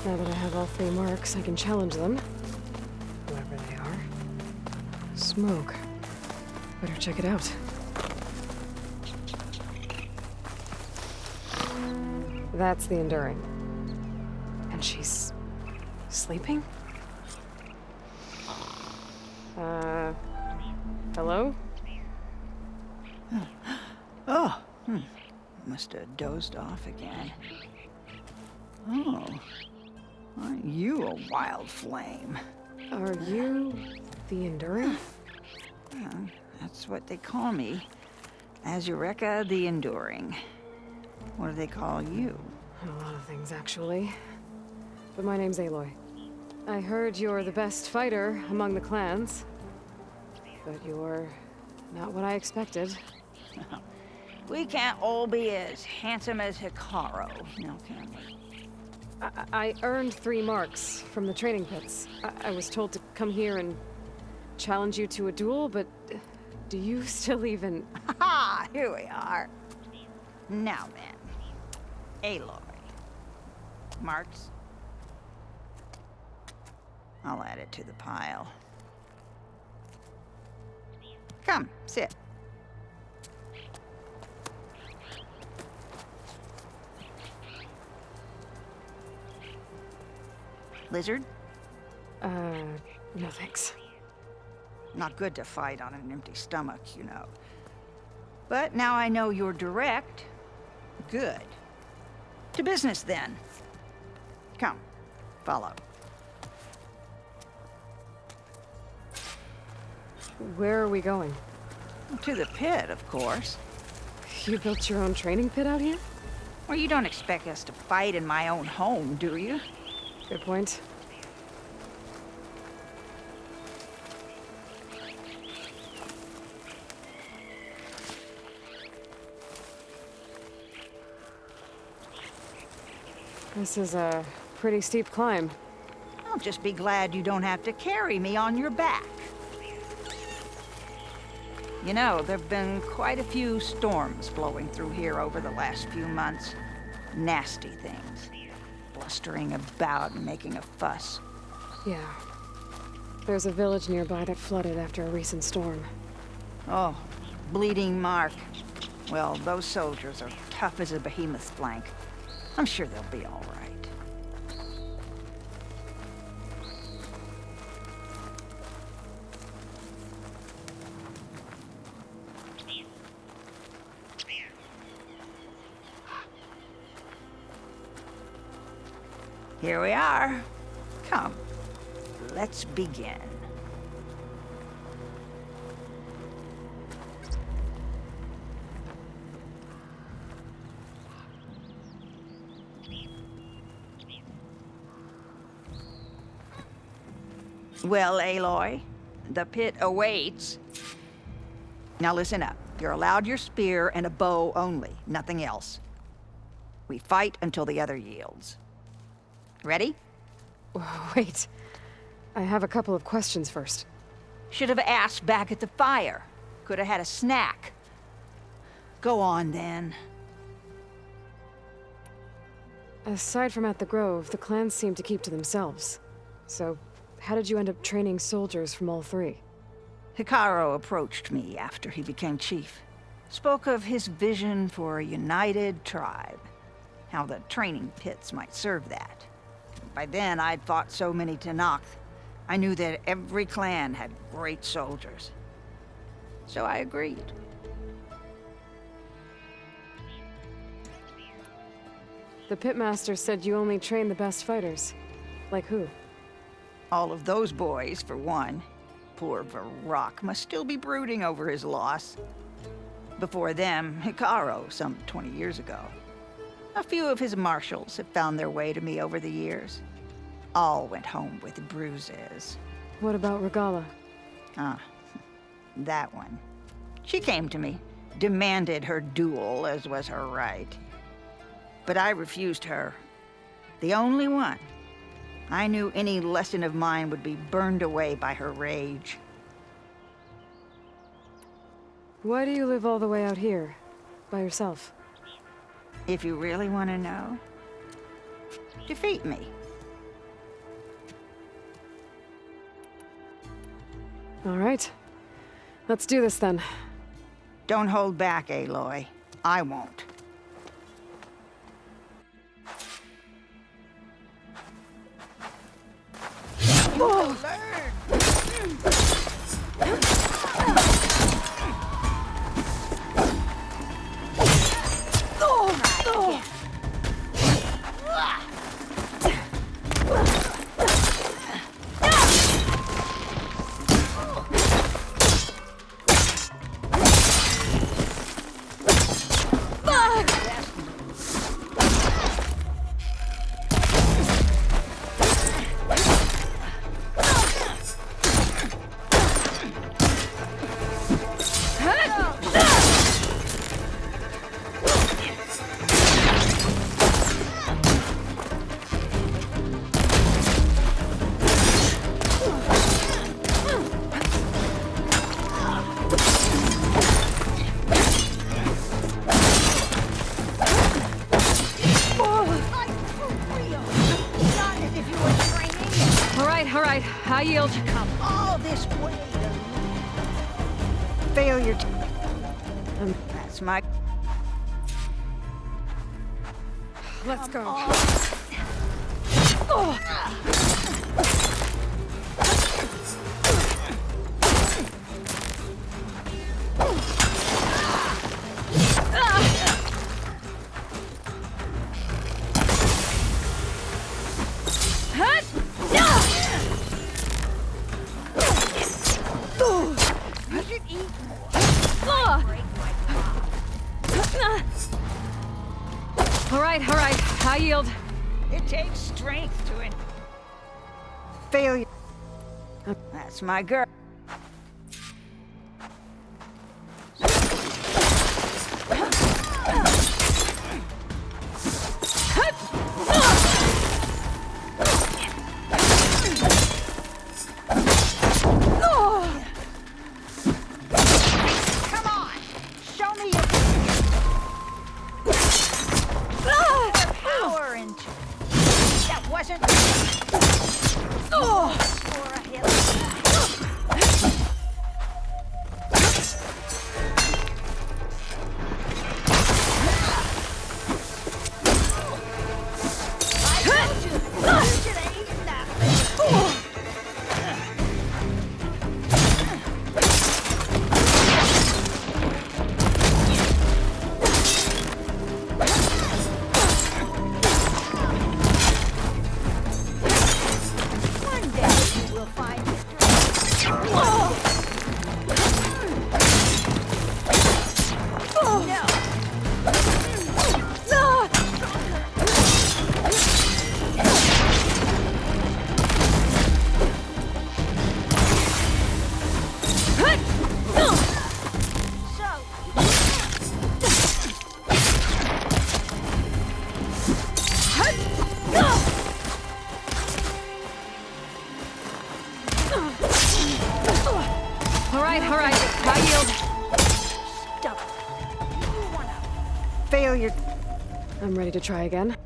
Now that I have all 3 marks, I can challenge them. Whoever they are. Smoke. Better check it out. That's the Enduring. And she's... sleeping? Hello? Oh, must have dozed off again. Oh, aren't you a wild flame? Are you... the Enduring? That's what they call me. Azureka the Enduring. What do they call you? A lot of things, actually. But my name's Aloy. I heard you're the best fighter among the clans. But you're not what I expected. We can't all be as handsome as Hikaru, now can we? I earned 3 marks from the training pits. I was told to come here and challenge you to a duel, but do you still even... Ha! Here we are. Now then, Aloy. Marks? I'll add it to the pile. Come, sit. Lizard? No thanks. Not good to fight on an empty stomach, you know. But now I know you're direct. Good. To business, then. Come, follow. Where are we going? To the pit, of course. You built your own training pit out here? Well, you don't expect us to fight in my own home, do you? Good point. This is a pretty steep climb. I'll just be glad you don't have to carry me on your back. You know, there've been quite a few storms blowing through here over the last few months. Nasty things. Blustering about and making a fuss. Yeah. There's a village nearby that flooded after a recent storm. Oh, Bleeding Mark. Well, those soldiers are tough as a behemoth's flank. I'm sure they'll be all right. Here we are. Come, let's begin. Well, Aloy, the pit awaits. Now listen up. You're allowed your spear and a bow only, nothing else. We fight until the other yields. Ready? Wait. I have a couple of questions first. Should have asked back at the fire. Could have had a snack. Go on, then. Aside from at the Grove, the clans seem to keep to themselves. So, how did you end up training soldiers from all 3? Hikaru approached me after he became chief. Spoke of his vision for a united tribe. How the training pits might serve that. By then, I'd fought so many Tenakth. I knew that every clan had great soldiers. So I agreed. The pitmaster said you only train the best fighters. Like who? All of those boys, for one. Poor Varrock must still be brooding over his loss. Before them, Hikaru, some 20 years ago. A few of his marshals have found their way to me over the years. All went home with bruises. What about Regalla? That one. She came to me, demanded her duel, as was her right. But I refused her. The only one. I knew any lesson of mine would be burned away by her rage. Why do you live all the way out here? By yourself? If you really want to know, defeat me. All right. Let's do this then. Don't hold back, Aloy. I won't. All right. I yield. Come all this way to failure. That's my. Let's go. You should eat more. All right. I yield. It takes strength to it. Failure. That's my girl. Come on, show me your power into it. That wasn't for a hit. I told you, you should have eaten that. One day you will find All right. I yield. Stop. You wanna failure. I'm ready to try again.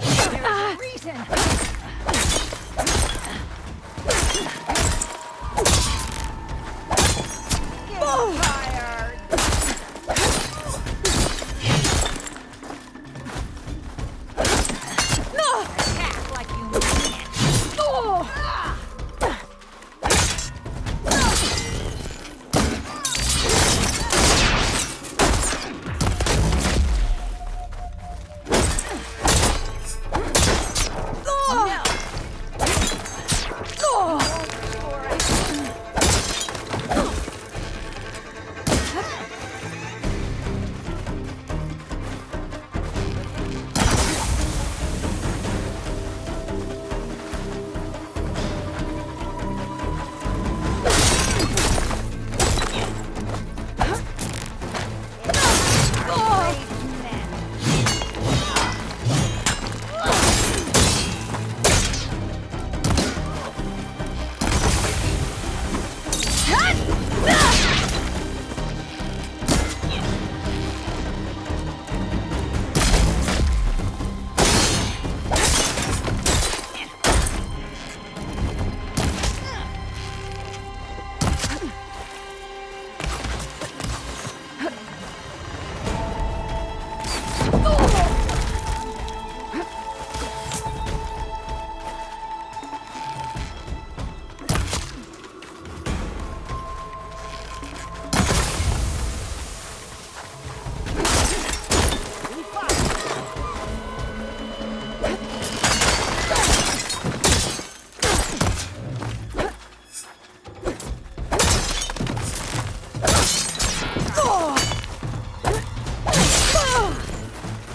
There's a reason. Get tired. Attack like you mean it.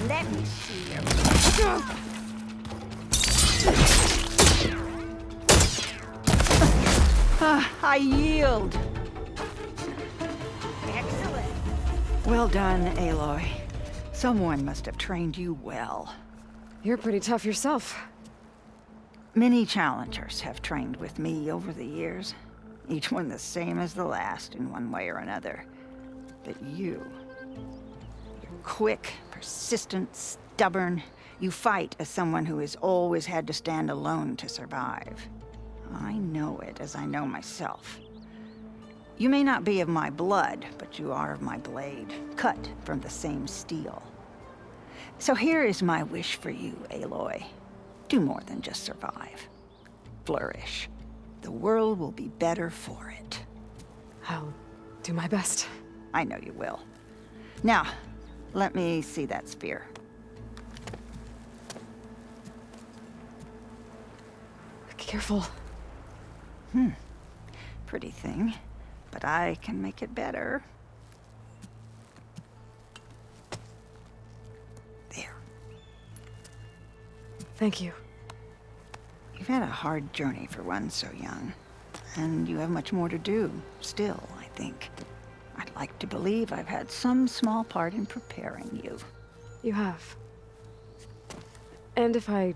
Let me see you. I yield. Excellent. Well done, Aloy. Someone must have trained you well. You're pretty tough yourself. Many challengers have trained with me over the years. Each one the same as the last in one way or another. But you're quick, persistent, stubborn. You fight as someone who has always had to stand alone to survive. I know it as I know myself. You may not be of my blood, but you are of my blade, cut from the same steel. So here is my wish for you, Aloy. Do more than just survive. Flourish. The world will be better for it. I'll do my best. I know you will. Now, let me see that spear. Careful. Pretty thing, but I can make it better. There. Thank you. You've had a hard journey for one so young, and you have much more to do, still, I think. I'd like to believe I've had some small part in preparing you. You have. And if I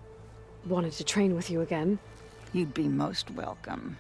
wanted to train with you again, You'd be most welcome.